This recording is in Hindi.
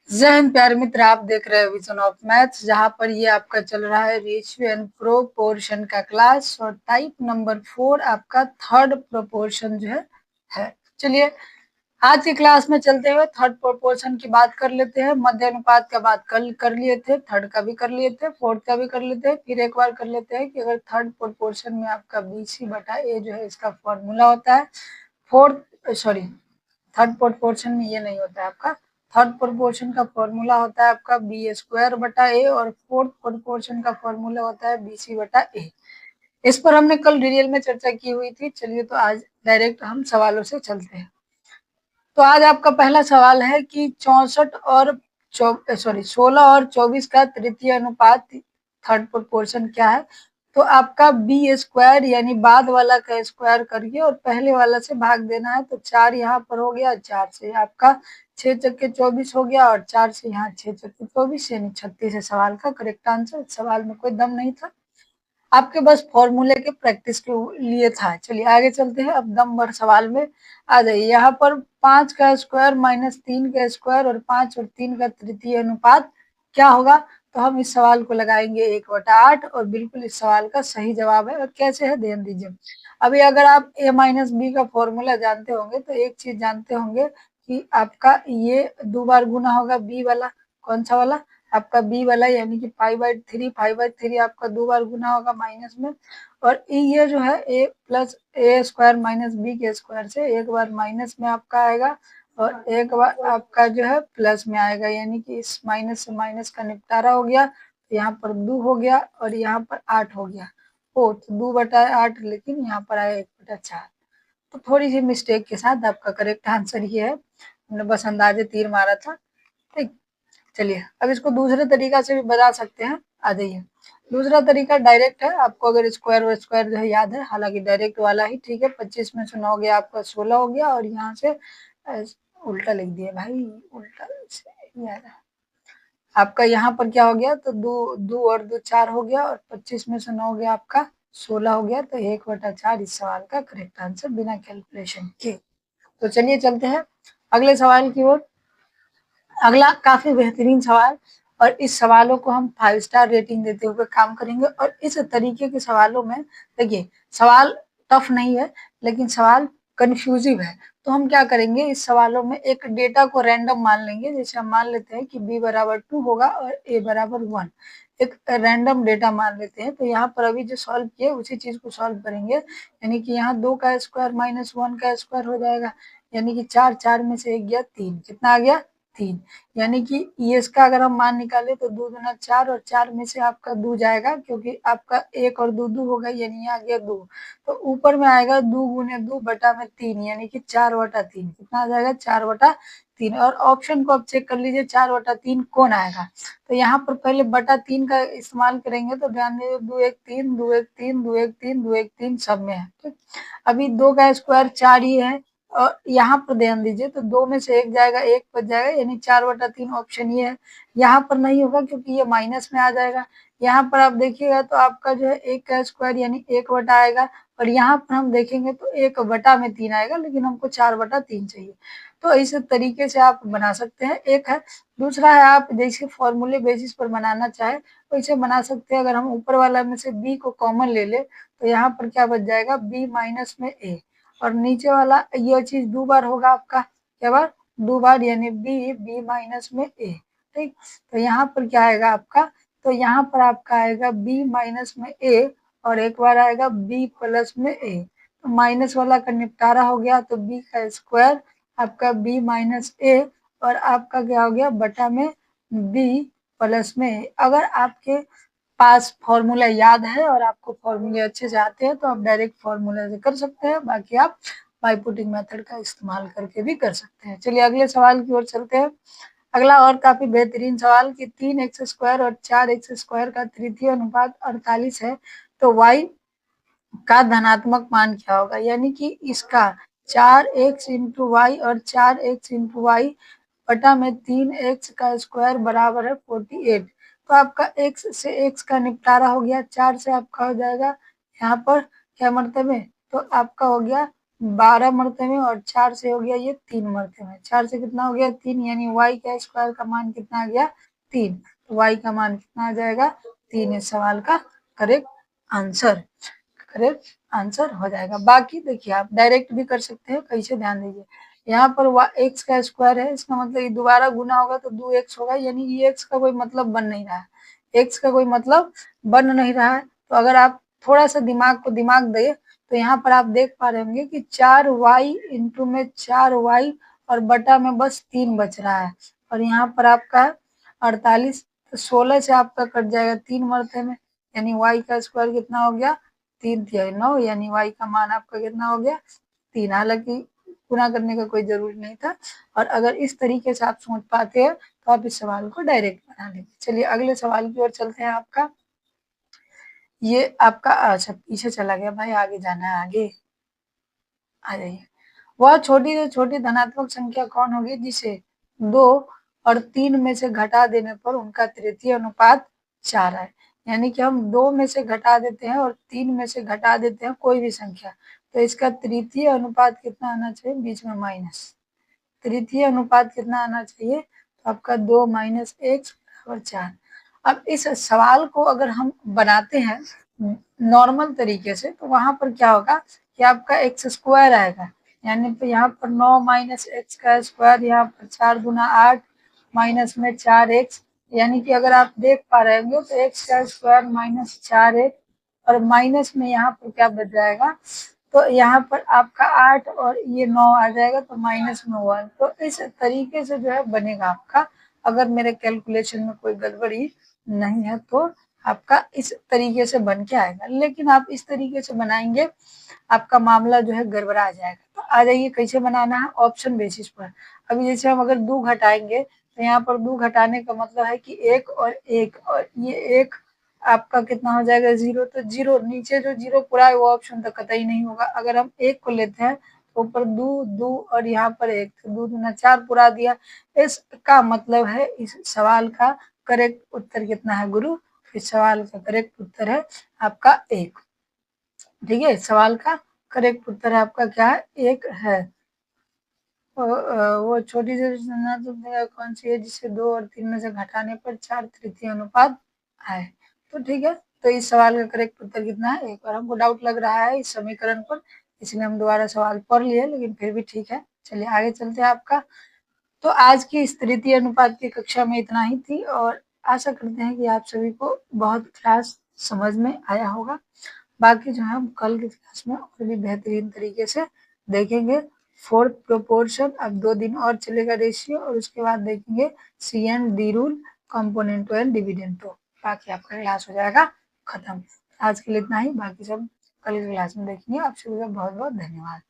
जय हिंद प्यारे मित्र, आप देख रहे हैं विजन ऑफ मैथ्स, जहां पर ये आपका चल रहा है रेशियो एंड प्रोपोर्शन का क्लास और टाइप नंबर 4 आपका थर्ड प्रोपोर्शन जो है। चलिए आज की क्लास में चलते हुए थर्ड प्रोपोर्शन की बात कर लेते हैं। मध्य अनुपात का बात कल कर लिए थे, थर्ड का भी कर लिए थे, फोर्थ का भी कर लेते हैं। फिर एक बार कर लेते हैं कि अगर थर्ड प्रोपोर्शन में आपका BC बटा ए जो है इसका फॉर्मूला होता है। थर्ड प्रोपोर्शन में ये नहीं होता है आपका। थर्ड प्रोपोर्शन का फॉर्मूला होता है आपका बी स्क्वायर बटा ए और फोर्थ प्रोपोर्शन का फॉर्मूला होता है BC बटा ए। इस पर हमने कल डिटेल में चर्चा की हुई थी। चलिए तो आज डायरेक्ट हम सवालों से चलते हैं। तो आज आपका पहला सवाल है कि 16 और 24 का तृतीय अनुपात थर्ड प्रोपोर्शन क्या है। तो आपका बी स्क्वायर यानी बाद वाला का स्क्वायर करिए और पहले वाला से भाग देना है। तो 4 यहाँ पर हो गया, 4 से आपका 6 चक्के 24 हो गया और 4 से यहाँ 6 चक्के 24 यानी 36 है सवाल का करेक्ट आंसर। सवाल में कोई दम नहीं था, आपके बस फॉर्मूले के प्रैक्टिस के लिए था। चलिए आगे चलते हैं, अब दम भर सवाल में आ जाइए। यहाँ पर 5 का स्क्वायर माइनस 3 का स्क्वायर और 5 और 3 का तृतीय अनुपात क्या होगा। तो हम इस सवाल को लगाएंगे 1/8 और बिल्कुल इस सवाल का सही जवाब है। और कैसे है ध्यान दीजिए। अभी अगर आप a माइनस बी का फॉर्मूला जानते होंगे तो एक चीज जानते होंगे कि आपका ये 2 बार गुना होगा बी वाला। कौन सा वाला? आपका बी वाला, यानी कि 5/3 आपका 2 बार गुना होगा माइनस में। और ये जो है a plus A square minus B के स्क्वायर से एक बार माइनस में आपका आएगा और एक बार आपका जो है प्लस में आएगा, यानी कि इस माइनस से माइनस का निपटारा हो गया। तो यहाँ पर 2 हो गया और यहाँ पर 8 हो गया। तो 2/8, लेकिन यहाँ पर आया 1/4। तो थोड़ी सी मिस्टेक के साथ आपका करेक्ट आंसर ये है। हमने बस अंदाजे तीर मारा था। ठीक, चलिए अब इसको दूसरे तरीका से भी बता सकते हैं। आ जाइए, दूसरा तरीका डायरेक्ट है। आपको अगर स्क्वायर व स्क्वायर जो है याद है, हालांकि डायरेक्ट वाला ही ठीक है। 25 में से 9 गया आपका 16 हो गया और यहाँ से उल्टा लिख दिया भाई, उल्टा से याद है। आपका यहाँ पर क्या हो गया, तो 2 और 2 4 हो गया और 25 में से 9 गया आपका 16 हो गया। तो 1/4 इस सवाल का करेक्ट आंसर बिना कैलकुलेशन के। तो चलिए चलते हैं अगले सवाल की ओर। अगला काफी बेहतरीन सवाल, और इस सवालों को हम 5 स्टार रेटिंग देते हुए काम करेंगे। और इस तरीके के सवालों में देखिए, सवाल टफ नहीं है लेकिन सवाल कंफ्यूजिव है। तो हम क्या करेंगे, इस सवालों में एक डेटा को रैंडम मान लेंगे। जैसे हम मान लेते हैं कि b बराबर 2 होगा और a बराबर 1, एक रैंडम डेटा मान लेते हैं। तो यहाँ पर अभी जो सॉल्व किए उसी चीज को सॉल्व करेंगे, यानी कि यहाँ 2 का स्क्वायर माइनस 1 का स्क्वायर हो जाएगा, यानी कि 4, 4 में से 1 गया 3, कितना आ गया 3। यानी कि ये इसका अगर हम मान निकाले तो 2 दूना 4 और 4 में से आपका 2 जाएगा, क्योंकि आपका 1 और 2 2 होगा, यानी आ गया 2। तो ऊपर में आएगा 2 गुने 2 बटा में 3, यानी कि 4/3, कितना आ जाएगा 4/3। और ऑप्शन को आप चेक कर लीजिए 4/3 कौन आएगा। तो यहाँ पर पहले बटा 3 का इस्तेमाल करेंगे। तो ध्यान दीजिए 2 1 3 2 1 3 2 1 3 2 1 3 सब में है। ठीक, अभी 2 का स्क्वायर 4 ही है और यहाँ पर ध्यान दीजिए तो 2 में से 1 जाएगा, 1 बच जाएगा, यानी 4/3 ऑप्शन ये है। यहाँ पर नहीं होगा क्योंकि ये माइनस में आ जाएगा। यहाँ पर आप देखिएगा तो आपका जो है 1 का स्क्वायर यानी 1 बटा आएगा, और यहाँ पर हम देखेंगे तो 1 बटा में 3 आएगा, लेकिन हमको 4/3 चाहिए। तो इस तरीके से आप बना सकते हैं, एक है। दूसरा है, आप जैसे फॉर्मूले बेसिस पर बनाना चाहे वैसे बना सकते हैं। अगर हम ऊपर वाला में से b को कॉमन ले ले तो यहाँ पर क्या बच जाएगा, b माइनस में a, और नीचे वाला ये चीज 2 बार होगा आपका, क्या बार 2 बार, यानी b माइनस में a। ठीक, तो यहाँ पर क्या आएगा आपका, तो यहाँ पर आपका आएगा b माइनस में a और एक बार आएगा b प्लस में a। तो माइनस वाला का निपटारा हो गया, तो b का स्क्वायर आपका b माइनस a और आपका क्या हो गया बटा में b प्लस में a। अगर आपके पास फॉर्मूला याद है और आपको फॉर्मूले अच्छे से आते हैं तो आप डायरेक्ट फॉर्मूला से कर सकते हैं, बाकी आप बाय पुटिंग मेथड का इस्तेमाल करके भी कर सकते हैं। चलिए अगले सवाल की ओर चलते हैं। अगला और काफी बेहतरीन सवाल कि 3x स्क्वायर और 4x स्क्वायर का तृतीय अनुपात 48 है, तो y का धनात्मक मान क्या होगा। यानी कि इसका 4x इंटू वाई और 4x इंटू वाई बटा में 3x का स्क्वायर बराबर है 48। तो आपका x से x का निपटारा हो गया, 4 से आपका हो जाएगा यहाँ पर क्या मरतबे, तो आपका हो गया 12 मरतबे और 4 से हो गया ये 3 मरतबे। 4 से कितना हो गया 3, यानी y का स्क्वायर का मान कितना आ गया 3। तो y का मान कितना आ जाएगा 3। इस सवाल का करेक्ट आंसर हो जाएगा। बाकी देखिए आप डायरेक्ट भी कर सकते हैं, कैसे ध्यान दीजिए। यहाँ पर x का स्क्वायर है, इसका मतलब ये दोबारा गुना होगा तो 2x होगा, यानी ये x का कोई मतलब बन नहीं रहा है। x का कोई मतलब बन नहीं रहा है। तो अगर आप थोड़ा सा दिमाग को दिमाग दे तो यहाँ पर आप देख पा रहे होंगे कि 4y इंटू में 4y और बटा में बस 3 बच रहा है। और यहाँ पर आपका 48, तो 16 से आपका कट जाएगा 3 मरते में, यानी y का स्क्वायर कितना हो गया 3 तिहाई 9, यानी y का मान आपका कितना हो गया 3। हालांकि गुना करने का कोई जरूरी नहीं था। और अगर इस तरीके से आप सोच पाते हैं तो आप इस सवाल को डायरेक्ट बना लेंगे। चलिए अगले सवाल की ओर चलते हैं। आपका ये आपका अच्छा पीछे चला गया भाई, आगे जाना है, आगे आ जाइए। वह छोटी से छोटी धनात्मक संख्या कौन होगी जिसे 2 और 3 में से घटा देने पर उनका तृतीय अनुपात 4 है। यानी कि हम 2 में से घटा देते हैं और 3 में से घटा देते हैं कोई भी संख्या, तो इसका तृतीय अनुपात कितना आना चाहिए, बीच में माइनस। तृतीय अनुपात कितना आना चाहिए, तो आपका 2 माइनस एक्स बराबर 4। अब इस सवाल को अगर हम बनाते हैं नॉर्मल तरीके से तो वहां पर क्या होगा कि आपका एक्स स्क्वायर आएगा, यानी तो यहाँ पर 9 माइनस एक्स का स्क्वायर, यहाँ पर 4 गुना 8 माइनस में 4x, यानी कि अगर आप देख पा रहे होंगे तो एक्स का स्क्वायर माइनस 4x और माइनस में यहाँ पर क्या बच जाएगा, तो यहाँ पर आपका 8 और ये 9 आ जाएगा तो माइनस में 1। तो इस तरीके से जो है बनेगा आपका, अगर मेरे कैलकुलेशन में कोई गड़बड़ी नहीं है तो आपका इस तरीके से बन के आएगा। लेकिन आप इस तरीके से बनाएंगे आपका मामला जो है गड़बड़ा जाएगा। तो आ जाइए कैसे बनाना है, ऑप्शन बेसिस पर। अभी जैसे हम अगर 2 घटाएंगे तो यहाँ पर 2 घटाने का मतलब है कि 1 और 1, और ये 1 आपका कितना हो जाएगा 0, तो 0 नीचे जो 0 पूरा है वो ऑप्शन तो कतई नहीं होगा। अगर हम 1 को लेते हैं तो ऊपर 2 2 और यहाँ पर 1, तो 2 दूना 4 पूरा दिया। इसका मतलब है इस सवाल का करेक्ट उत्तर कितना है गुरु, इस सवाल का करेक्ट उत्तर है आपका 1। ठीक है, सवाल का करेक्ट उत्तर है आपका क्या है, 1 है। वो छोटी सी संख्या कौन सी है जिसे 2 और 3 में से घटाने पर 4 तृतीय अनुपात आए। तो ठीक है, तो इस सवाल का करेक्ट उत्तर कितना है, एक बार हमको डाउट लग रहा है इस समीकरण पर, इसलिए हम दोबारा सवाल पढ़ लिए, लेकिन फिर भी ठीक है। चलिए आगे चलते हैं। आपका तो आज की इस तृतीय अनुपात की कक्षा में इतना ही थी, और आशा करते हैं कि आप सभी को बहुत क्लास समझ में आया होगा। बाकी जो है हम कल की क्लास में और भी बेहतरीन तरीके से देखेंगे। फोर्थ प्रोपोर्शन, अब 2 दिन और चलेगा रेशियो, और उसके बाद देखेंगे सी एंड डी रूल, कंपोनेंटो एंड डिविडेंटो। बाकी आपका क्लास हो जाएगा खत्म। आज के लिए इतना ही, बाकी सब कल की क्लास में देखेंगे। आप सभी का बहुत बहुत धन्यवाद।